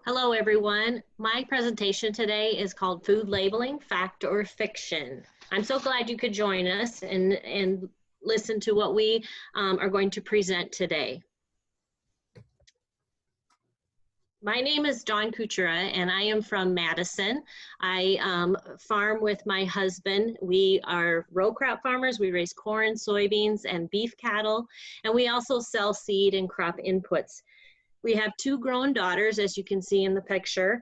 Hello, everyone. My presentation today is called Food Labeling, Fact or Fiction. I'm so glad you could join us and listen to what we are going to present today. My name is Dawn Kucera, and I am from Madison. I farm with my husband. We are row crop farmers. We raise corn, soybeans, and beef cattle, and we also sell seed and crop inputs. We have two grown daughters, as you can see in the picture,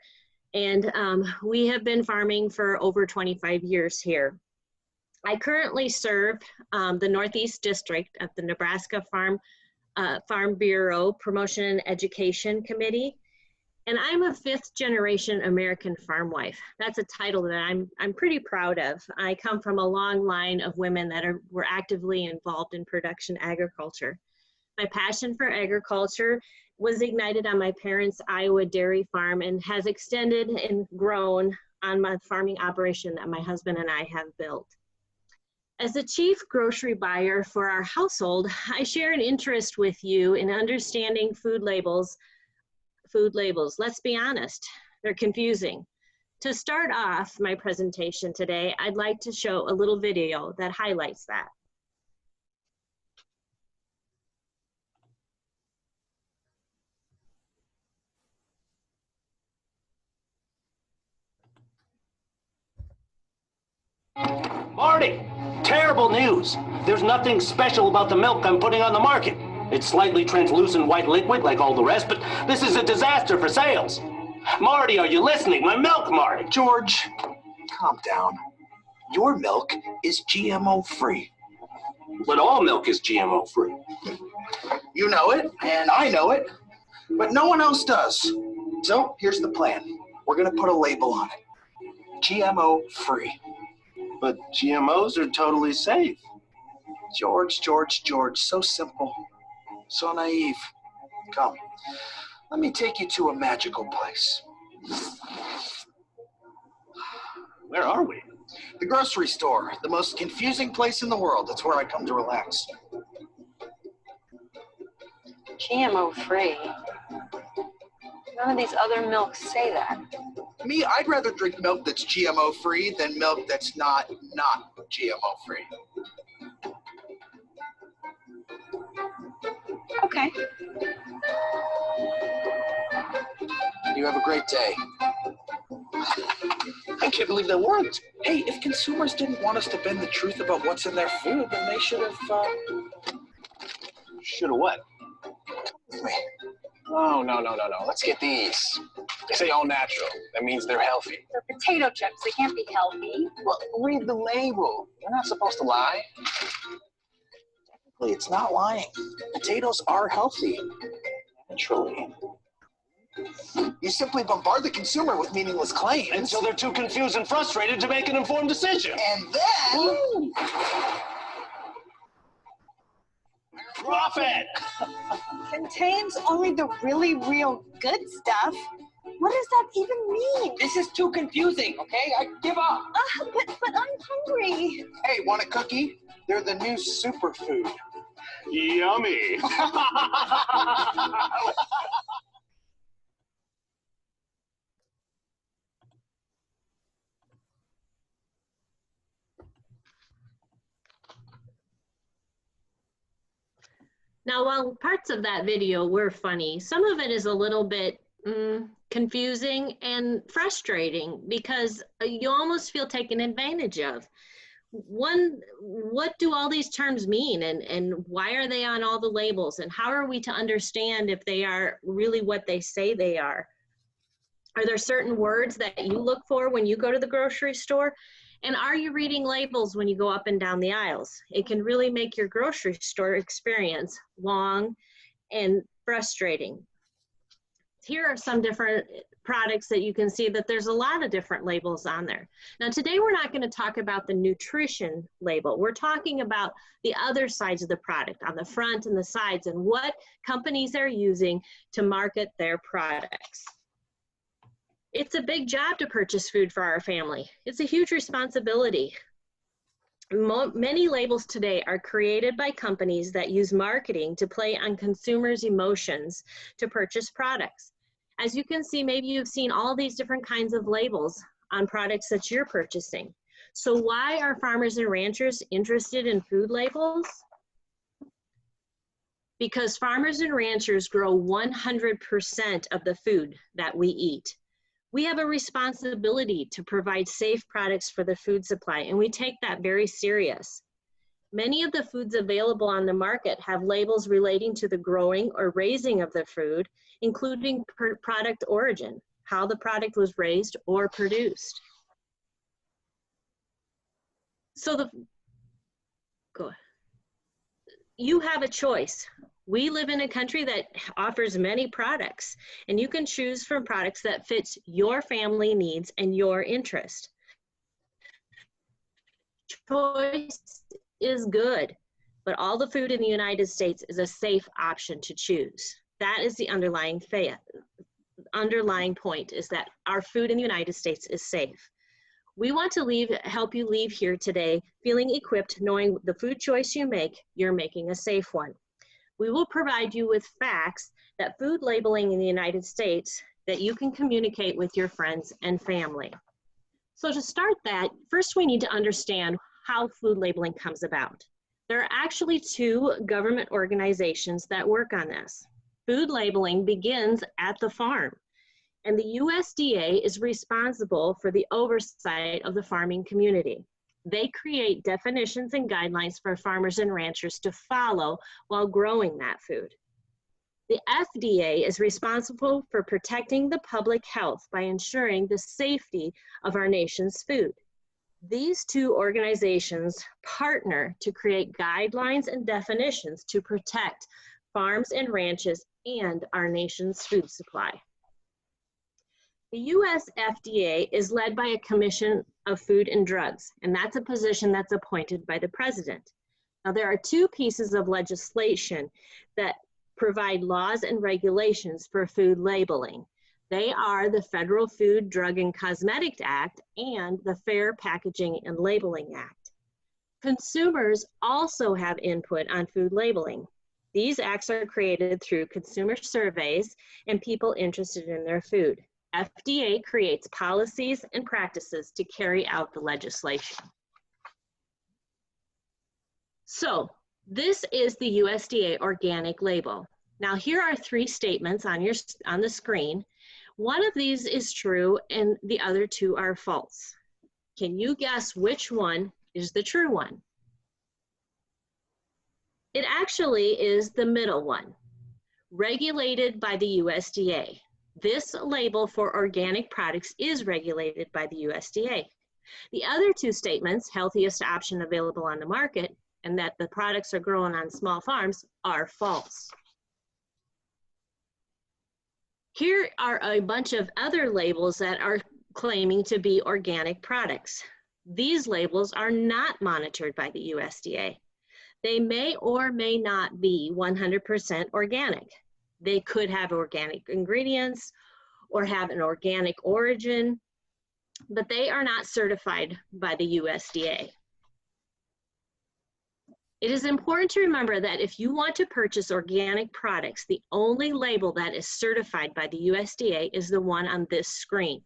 and we have been farming for over 25 years here. I currently serve the Northeast District of the Nebraska Farm Bureau Promotion and Education Committee, and I'm a fifth-generation American farm wife. That's a title that I'm pretty proud of. I come from a long line of women that were actively involved in production agriculture. My passion for agriculture was ignited on my parents' Iowa dairy farm and has extended and grown on my farming operation that my husband and I have built. As the chief grocery buyer for our household, I share an interest with you in understanding food labels. Let's be honest, they're confusing. To start off my presentation today, I'd like to show a little video that highlights that. Marty, terrible news. There's nothing special about the milk I'm putting on the market. It's slightly translucent white liquid like all the rest, but this is a disaster for sales. Marty, are you listening? My milk, Marty. George, calm down. Your milk is GMO-free. But all milk is GMO-free. You know it, and I know it, but no one else does. So here's the plan. We're going to put a label on it. GMO-free. But GMOs are totally safe. George, so simple, so naive. Come, let me take you to a magical place. Where are we? The grocery store, the most confusing place in the world. That's where I come to relax. GMO-free? None of these other milks say that. Me, I'd rather drink milk that's GMO-free than milk that's not GMO-free. Okay. You have a great day. I can't believe that worked. Hey, if consumers didn't want us to bend the truth about what's in their food, then they should have, Should have what? with me. No. Let's get these. They say all natural. That means they're healthy. They're potato chips. They can't be healthy. Well, read the label. You're not supposed to lie. Technically, it's not lying. Potatoes are healthy. Naturally. You simply bombard the consumer with meaningless claims. Until they're too confused and frustrated to make an informed decision. And then... Profit! Contains only the really real good stuff. What does that even mean? This is too confusing, okay? I give up. But I'm hungry. Hey, want a cookie? They're the new superfood. Yummy! Now, while parts of that video were funny, some of it is a little bit confusing and frustrating because you almost feel taken advantage of. What do all these terms mean, and why are they on all the labels, and how are we to understand if they are really what they say they are? Are there certain words that you look for when you go to the grocery store? And are you reading labels when you go up and down the aisles? It can really make your grocery store experience long and frustrating. Here are some different products that you can see that there's a lot of different labels on there. Now today we're not going to talk about the nutrition label. We're talking about the other sides of the product, on the front and the sides, and what companies are using to market their products. It's a big job to purchase food for our family. It's a huge responsibility. Many labels today are created by companies that use marketing to play on consumers' emotions to purchase products. As you can see, maybe you've seen all these different kinds of labels on products that you're purchasing. So why are farmers and ranchers interested in food labels? Because farmers and ranchers grow 100% of the food that we eat. We have a responsibility to provide safe products for the food supply, and we take that very serious. Many of the foods available on the market have labels relating to the growing or raising of the food, including product origin, how the product was raised or produced. So you have a choice. We live in a country that offers many products, and you can choose from products that fits your family needs and your interest. Choice is good, but all the food in the United States is a safe option to choose. That is the underlying point, is that our food in the United States is safe. We want to help you leave here today feeling equipped, knowing the food choice you make, you're making a safe one. We will provide you with facts that food labeling in the United States that you can communicate with your friends and family. So to start that, first we need to understand how food labeling comes about. There are actually two government organizations that work on this. Food labeling begins at the farm, and the USDA is responsible for the oversight of the farming community. They create definitions and guidelines for farmers and ranchers to follow while growing that food. The FDA is responsible for protecting the public health by ensuring the safety of our nation's food. These two organizations partner to create guidelines and definitions to protect farms and ranches and our nation's food supply. The US FDA is led by a Commission of Food and Drugs, and that's a position that's appointed by the president. Now, there are two pieces of legislation that provide laws and regulations for food labeling. They are the Federal Food, Drug, and Cosmetic Act and the Fair Packaging and Labeling Act. Consumers also have input on food labeling. These acts are created through consumer surveys and people interested in their food. FDA creates policies and practices to carry out the legislation. So this is the USDA organic label. Now here are three statements on the screen. One of these is true and the other two are false. Can you guess which one is the true one? It actually is the middle one, regulated by the USDA. This label for organic products is regulated by the USDA. The other two statements, healthiest option available on the market, and that the products are grown on small farms, are false. Here are a bunch of other labels that are claiming to be organic products. These labels are not monitored by the USDA. They may or may not be 100% organic. They could have organic ingredients or have an organic origin, but they are not certified by the USDA. It is important to remember that if you want to purchase organic products, the only label that is certified by the USDA is the one on this screen,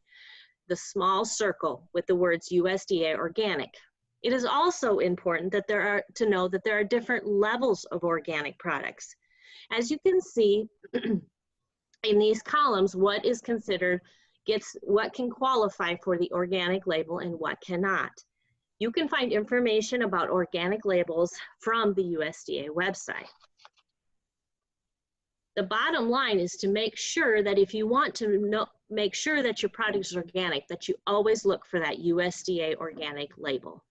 the small circle with the words USDA organic. It is also important that to know that there are different levels of organic products. As you can see in these columns, what is considered what can qualify for the organic label and what cannot. You can find information about organic labels from the USDA website. The bottom line is to make sure that if you want to make sure that your product is organic, that you always look for that USDA organic label.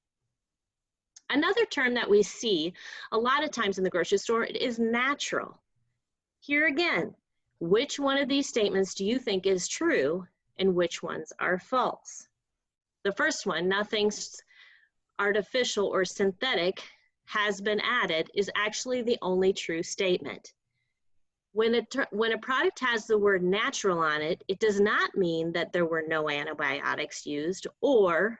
Another term that we see a lot of times in the grocery store is natural. Here again, which one of these statements do you think is true and which ones are false? The first one, nothing's artificial or synthetic has been added, is actually the only true statement. When a product has the word natural on it, it does not mean that there were no antibiotics used or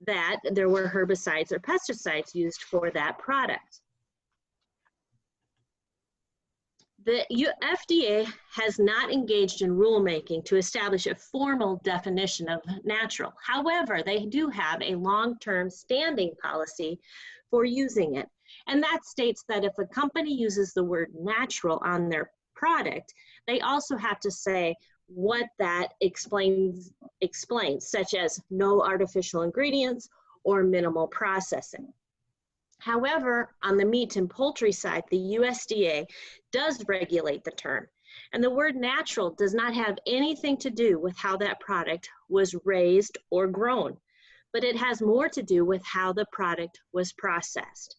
that there were herbicides or pesticides used for that product. The FDA has not engaged in rulemaking to establish a formal definition of natural. However, they do have a long-term standing policy for using it. And that states that if a company uses the word natural on their product, they also have to say what that explains, such as no artificial ingredients or minimal processing. However, on the meat and poultry side, the USDA does regulate the term, and the word natural does not have anything to do with how that product was raised or grown, but it has more to do with how the product was processed.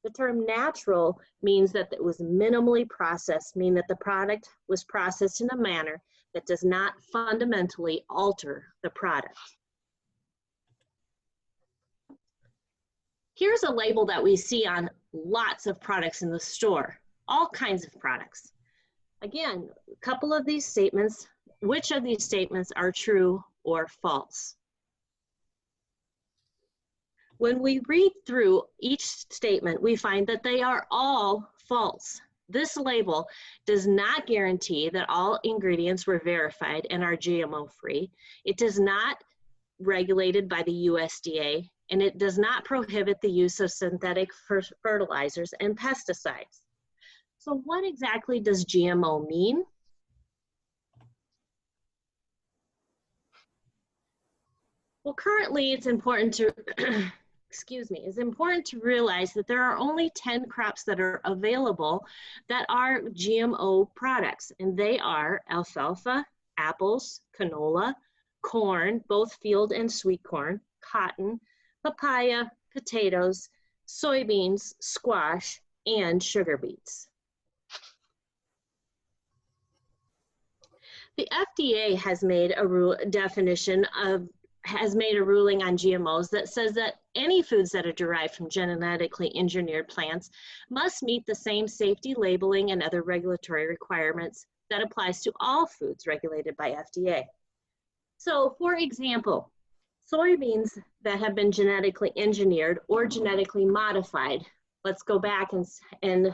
The term natural means that it was minimally processed, meaning that the product was processed in a manner that does not fundamentally alter the product. Here's a label that we see on lots of products in the store, all kinds of products. Again, a couple of these statements, which of these statements are true or false? When we read through each statement, we find that they are all false. This label does not guarantee that all ingredients were verified and are GMO-free. It is not regulated by the USDA, and it does not prohibit the use of synthetic fertilizers and pesticides. So what exactly does GMO mean? Well, currently it's important to, it's important to realize that there are only 10 crops that are available that are GMO products, and they are alfalfa, apples, canola, corn, both field and sweet corn, cotton, papaya, potatoes, soybeans, squash, and sugar beets. The FDA has made a ruling on GMOs that says that any foods that are derived from genetically engineered plants must meet the same safety labeling and other regulatory requirements that applies to all foods regulated by FDA. So, for example, soybeans that have been genetically engineered or genetically modified, let's go back and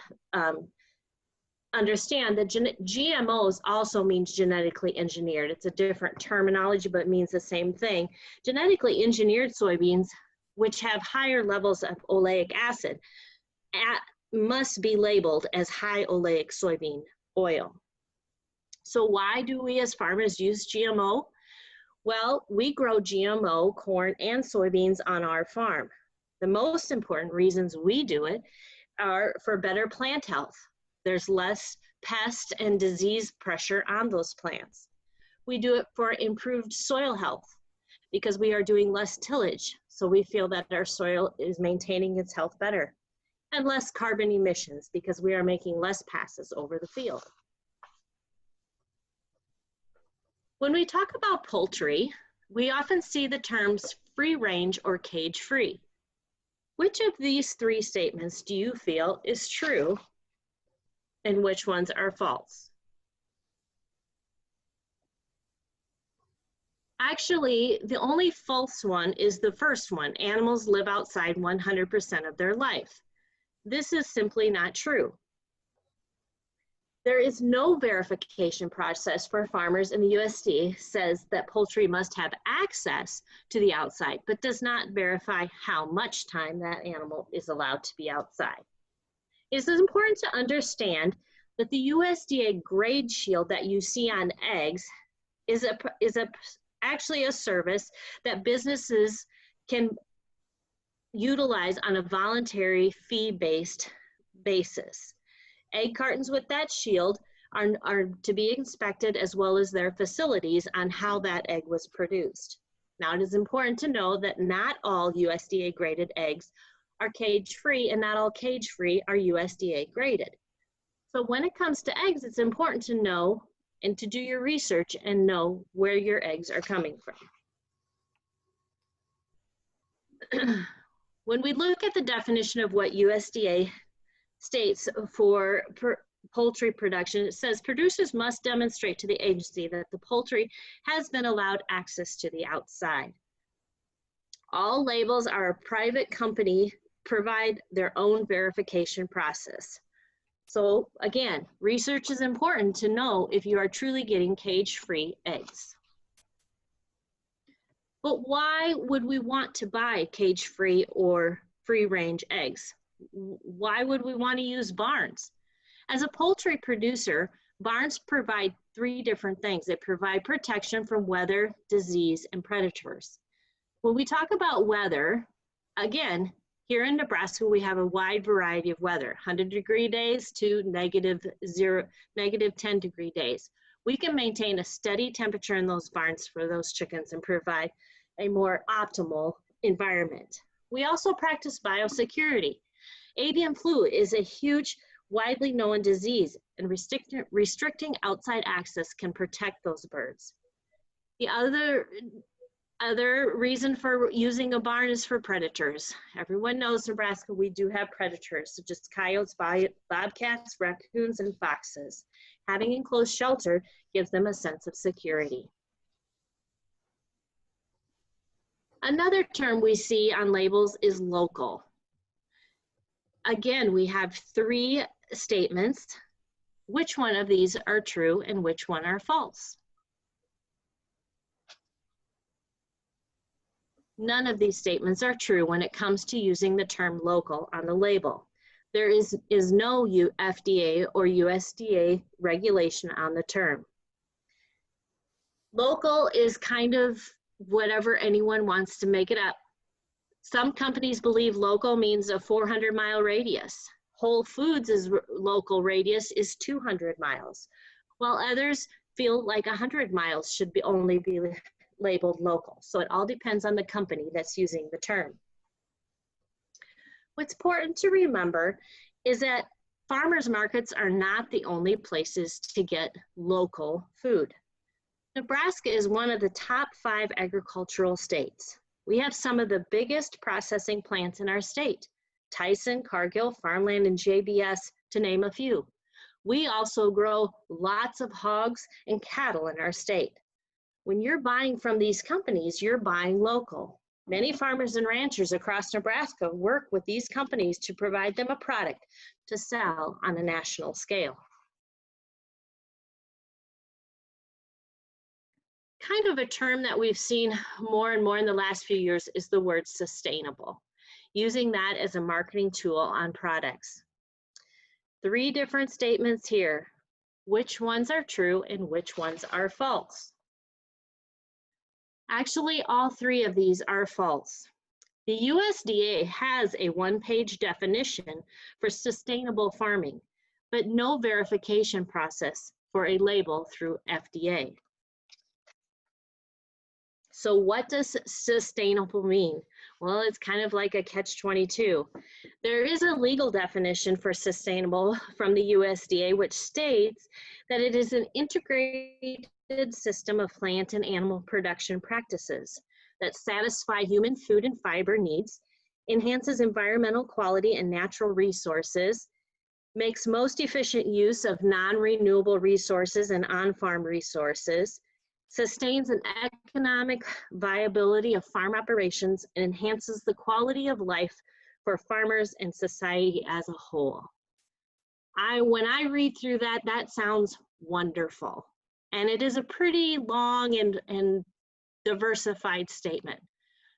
understand that GMOs also means genetically engineered. It's a different terminology, but it means the same thing. Genetically engineered soybeans, which have higher levels of oleic acid, must be labeled as high oleic soybean oil. So why do we as farmers use GMO? Well, we grow GMO corn and soybeans on our farm. The most important reasons we do it are for better plant health. There's less pest and disease pressure on those plants. We do it for improved soil health because we are doing less tillage, so we feel that our soil is maintaining its health better. And less carbon emissions because we are making less passes over the field. When we talk about poultry, we often see the terms free range or cage free. Which of these three statements do you feel is true and which ones are false? Actually, the only false one is the first one. Animals live outside 100% of their life. This is simply not true. There is no verification process for farmers, and the USDA says that poultry must have access to the outside, but does not verify how much time that animal is allowed to be outside. It is important to understand that the USDA grade shield that you see on eggs is actually a service that businesses can utilize on a voluntary fee-based basis. Egg cartons with that shield are to be inspected, as well as their facilities on how that egg was produced. Now, it is important to know that not all USDA graded eggs are cage-free, and not all cage-free are USDA graded. So when it comes to eggs, it's important to know and to do your research and know where your eggs are coming from. When we look at the definition of what USDA states for poultry production, it says producers must demonstrate to the agency that the poultry has been allowed access to the outside. All labels are a private company provide their own verification process. So again, research is important to know if you are truly getting cage-free eggs. But why would we want to buy cage-free or free-range eggs? Why would we want to use barns? As a poultry producer, barns provide three different things. They provide protection from weather, disease, and predators. When we talk about weather, again, here in Nebraska, we have a wide variety of weather, 100-degree days to negative 10-degree days. We can maintain a steady temperature in those barns for those chickens and provide a more optimal environment. We also practice biosecurity. Avian flu is a huge, widely known disease, and restricting outside access can protect those birds. The other reason for using a barn is for predators. Everyone knows Nebraska, we do have predators, such as coyotes, bobcats, raccoons, and foxes. Having enclosed shelter gives them a sense of security. Another term we see on labels is local. Again, we have three statements. Which one of these are true and which one are false? None of these statements are true when it comes to using the term local on the label. There is no FDA or USDA regulation on the term. Local is kind of whatever anyone wants to make it up. Some companies believe local means a 400-mile radius. Whole Foods' local radius is 200 miles, while others feel like 100 miles should only be labeled local. So it all depends on the company that's using the term. What's important to remember is that farmers markets are not the only places to get local food. Nebraska is one of the top 5 agricultural states. We have some of the biggest processing plants in our state: Tyson, Cargill, Farmland, and JBS, to name a few. We also grow lots of hogs and cattle in our state. When you're buying from these companies, you're buying local. Many farmers and ranchers across Nebraska work with these companies to provide them a product to sell on a national scale. Kind of a term that we've seen more and more in the last few years is the word sustainable, using that as a marketing tool on products. 3 different statements here. Which ones are true and which ones are false? Actually, all 3 of these are false. The USDA has a 1-page definition for sustainable farming, but no verification process for a label through FDA. So what does sustainable mean? Well, it's kind of like a catch-22. There is a legal definition for sustainable from the USDA, which states that it is an integrated system of plant and animal production practices that satisfy human food and fiber needs, enhances environmental quality and natural resources, makes most efficient use of non-renewable resources and on-farm resources, sustains an economic viability of farm operations, and enhances the quality of life for farmers and society as a whole. When I read through that, that sounds wonderful. And it is a pretty long and diversified statement.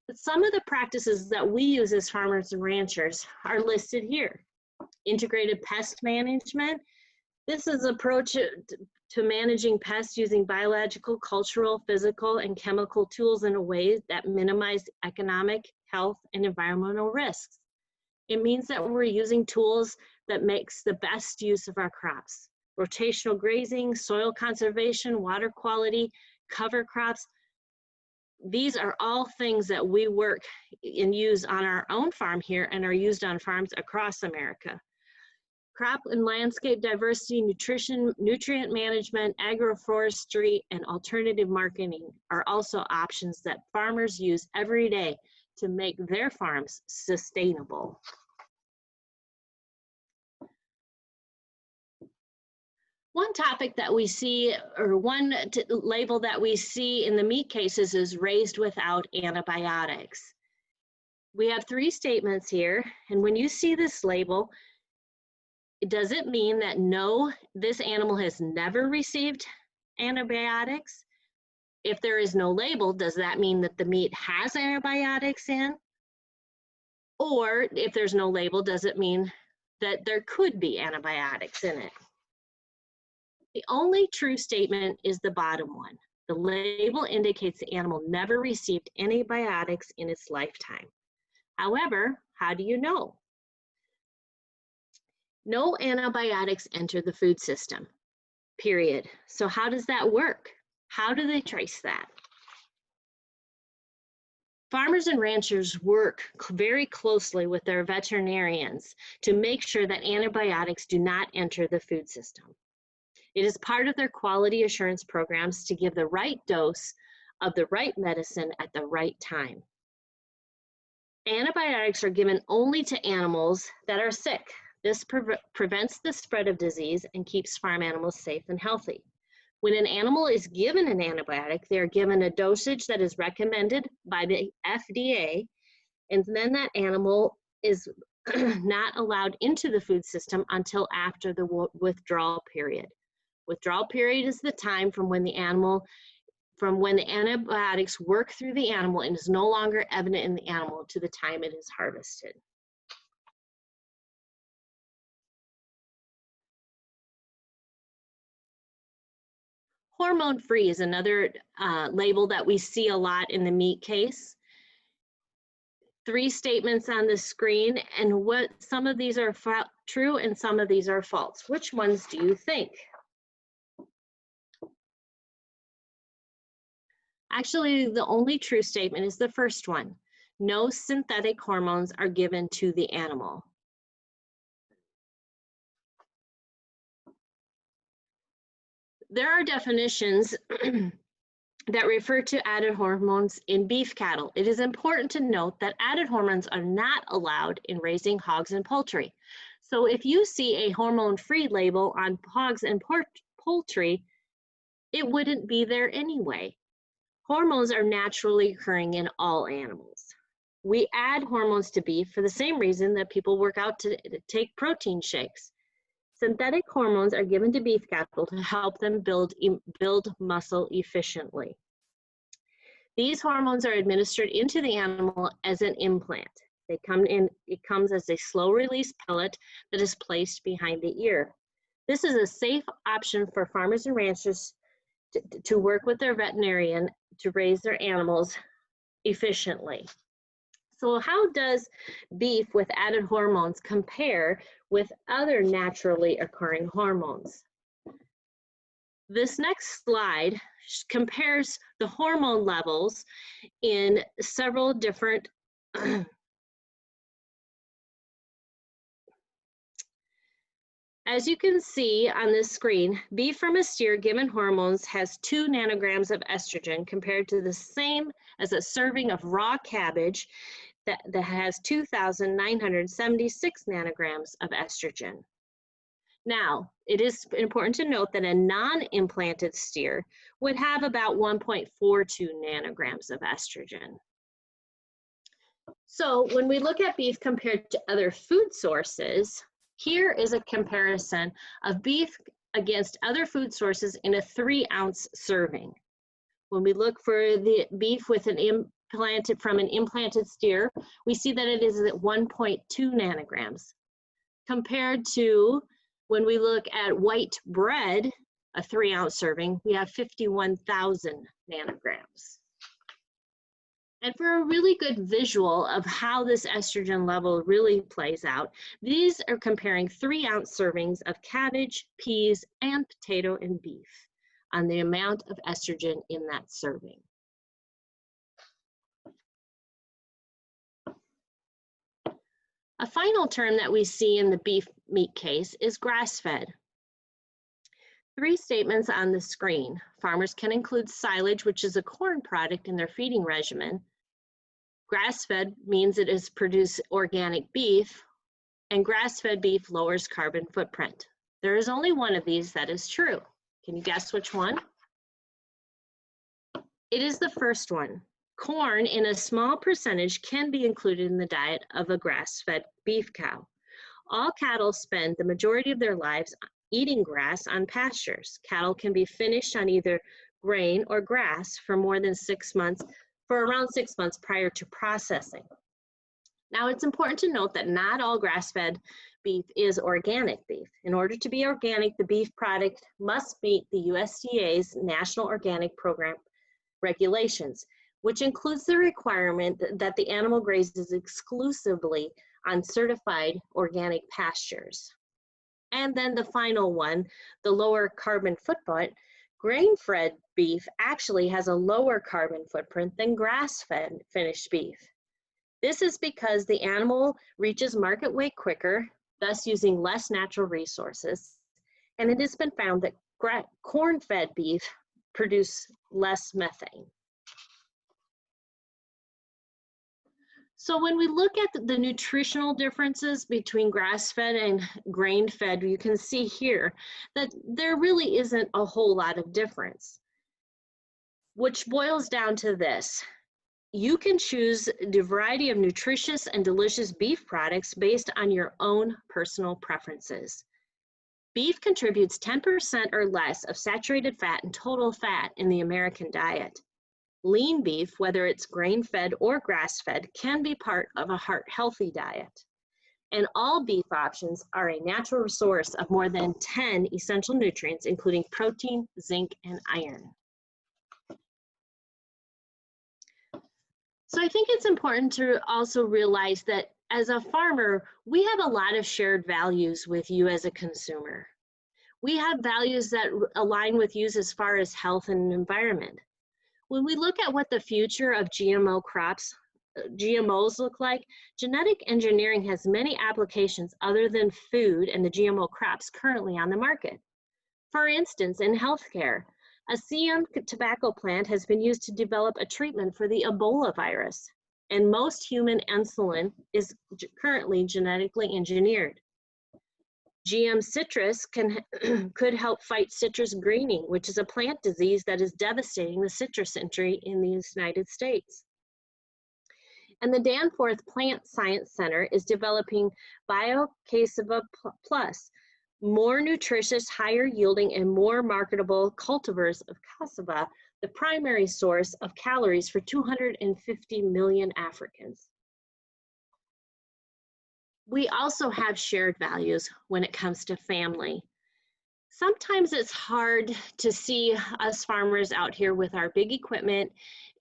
But some of the practices that we use as farmers and ranchers are listed here. Integrated pest management. This is an approach to managing pests using biological, cultural, physical, and chemical tools in a way that minimize economic, health, and environmental risks. It means that we're using tools that makes the best use of our crops. Rotational grazing, soil conservation, water quality, cover crops. These are all things that we work and use on our own farm here and are used on farms across America. Crop and landscape diversity, nutrient management, agroforestry, and alternative marketing are also options that farmers use every day to make their farms sustainable. One topic that we see, or one label that we see in the meat cases, is raised without antibiotics. We have 3 statements here, and when you see this label, Does it mean that no, this animal has never received antibiotics? If there is no label, does that mean that the meat has antibiotics in? Or if there's no label, does it mean that there could be antibiotics in it? The only true statement is the bottom one. The label indicates the animal never received antibiotics in its lifetime. However, how do you know? No antibiotics enter the food system, period. So how does that work? How do they trace that? Farmers and ranchers work very closely with their veterinarians to make sure that antibiotics do not enter the food system. It is part of their quality assurance programs to give the right dose of the right medicine at the right time. Antibiotics are given only to animals that are sick. This prevents the spread of disease and keeps farm animals safe and healthy. When an animal is given an antibiotic, they are given a dosage that is recommended by the FDA, and then that animal is not allowed into the food system until after the withdrawal period. Withdrawal period is the time from when the antibiotics work through the animal and is no longer evident in the animal to the time it is harvested. Hormone-free is another label that we see a lot in the meat case. 3 statements on the screen, and what some of these are true and some of these are false. Which ones do you think? Actually, the only true statement is the first one. No synthetic hormones are given to the animal. There are definitions that refer to added hormones in beef cattle. It is important to note that added hormones are not allowed in raising hogs and poultry. So if you see a hormone-free label on hogs and poultry, it wouldn't be there anyway. Hormones are naturally occurring in all animals. We add hormones to beef for the same reason that people work out to take protein shakes. Synthetic hormones are given to beef cattle to help them build muscle efficiently. These hormones are administered into the animal as an implant. It comes as a slow release pellet that is placed behind the ear. This is a safe option for farmers and ranchers to work with their veterinarian to raise their animals efficiently. So how does beef with added hormones compare with other naturally occurring hormones? This next slide compares the hormone levels in several different As you can see on this screen, beef from a steer given hormones has 2 nanograms of estrogen compared to the same as a serving of raw cabbage that has 2,976 nanograms of estrogen. Now, it is important to note that a non-implanted steer would have about 1.42 nanograms of estrogen. So when we look at beef compared to other food sources, here is a comparison of beef against other food sources in a 3-ounce serving. When we look for the beef with an implanted steer, we see that it is at 1.2 nanograms. Compared to when we look at white bread, a 3-ounce serving, we have 51,000 nanograms. And for a really good visual of how this estrogen level really plays out, these are comparing 3-ounce servings of cabbage, peas, and potato and beef on the amount of estrogen in that serving. A final term that we see in the beef meat case is grass-fed. 3 statements on the screen. Farmers can include silage, which is a corn product in their feeding regimen. Grass-fed means it is produced organic beef, and grass-fed beef lowers carbon footprint. There is only one of these that is true. Can you guess which one? It is the first one. Corn in a small percentage can be included in the diet of a grass-fed beef cow. All cattle spend the majority of their lives eating grass on pastures. Cattle can be finished on either grain or grass for around 6 months prior to processing. Now, it's important to note that not all grass-fed beef is organic beef. In order to be organic, the beef product must meet the USDA's National Organic Program regulations, which includes the requirement that the animal grazes exclusively on certified organic pastures. And then the final one, the lower carbon footprint, grain-fed beef actually has a lower carbon footprint than grass-fed finished beef. This is because the animal reaches market weight quicker, thus using less natural resources, and it has been found that corn-fed beef produce less methane. So when we look at the nutritional differences between grass-fed and grain-fed, you can see here that there really isn't a whole lot of difference, which boils down to this. You can choose the variety of nutritious and delicious beef products based on your own personal preferences. Beef contributes 10% or less of saturated fat and total fat in the American diet. Lean beef, whether it's grain-fed or grass-fed, can be part of a heart-healthy diet. And all beef options are a natural source of more than 10 essential nutrients, including protein, zinc, and iron. So I think it's important to also realize that as a farmer, we have a lot of shared values with you as a consumer. We have values that align with you as far as health and environment. When we look at what the future of GMOs look like, genetic engineering has many applications other than food and the GMO crops currently on the market. For instance, in healthcare, a CM tobacco plant has been used to develop a treatment for the Ebola virus, and most human insulin is currently genetically engineered. GM citrus could help fight citrus greening, which is a plant disease that is devastating the citrus industry in the United States. And the Danforth Plant Science Center is developing BioCassava Plus, more nutritious, higher yielding, and more marketable cultivars of cassava, the primary source of calories for 250 million Africans. We also have shared values when it comes to family. Sometimes it's hard to see us farmers out here with our big equipment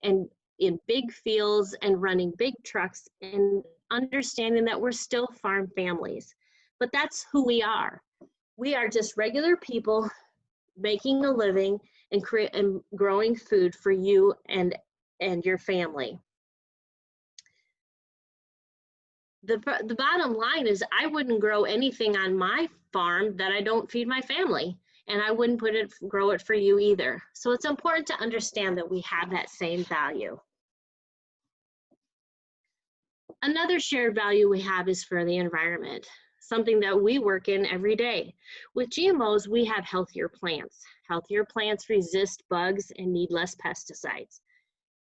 and in big fields and running big trucks and understanding that we're still farm families, but that's who we are. We are just regular people making a living and growing food for you and your family. The bottom line is I wouldn't grow anything on my farm that I don't feed my family, and I wouldn't grow it for you either. So it's important to understand that we have that same value. Another shared value we have is for the environment, something that we work in every day. With GMOs, we have healthier plants. Healthier plants resist bugs and need less pesticides.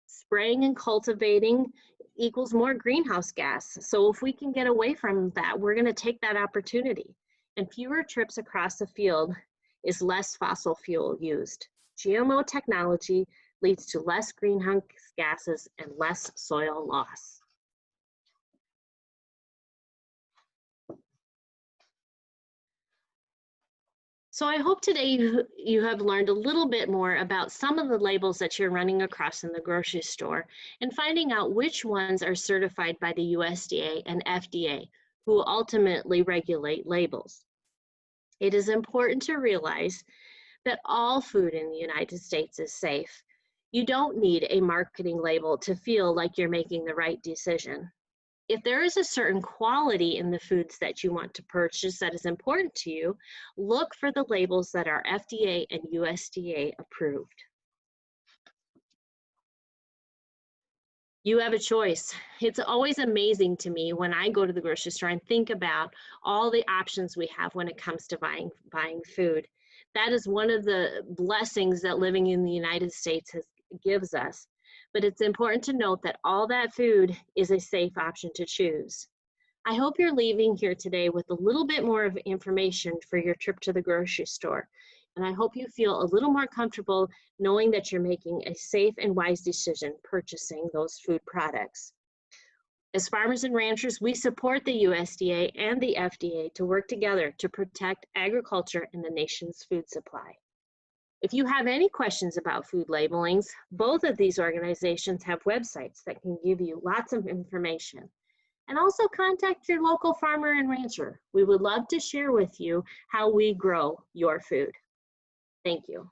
Spraying and cultivating equals more greenhouse gas. So if we can get away from that, we're going to take that opportunity. And fewer trips across the field is less fossil fuel used. GMO technology leads to less greenhouse gases and less soil loss. So I hope today you have learned a little bit more about some of the labels that you're running across in the grocery store and finding out which ones are certified by the USDA and FDA, who ultimately regulate labels. It is important to realize that all food in the United States is safe. You don't need a marketing label to feel like you're making the right decision. If there is a certain quality in the foods that you want to purchase that is important to you, look for the labels that are FDA and USDA approved. You have a choice. It's always amazing to me when I go to the grocery store and think about all the options we have when it comes to buying food. That is one of the blessings that living in the United States gives us. But it's important to note that all that food is a safe option to choose. I hope you're leaving here today with a little bit more of information for your trip to the grocery store. And I hope you feel a little more comfortable knowing that you're making a safe and wise decision purchasing those food products. As farmers and ranchers, we support the USDA and the FDA to work together to protect agriculture and the nation's food supply. If you have any questions about food labelings, both of these organizations have websites that can give you lots of information. And also contact your local farmer and rancher. We would love to share with you how we grow your food. Thank you.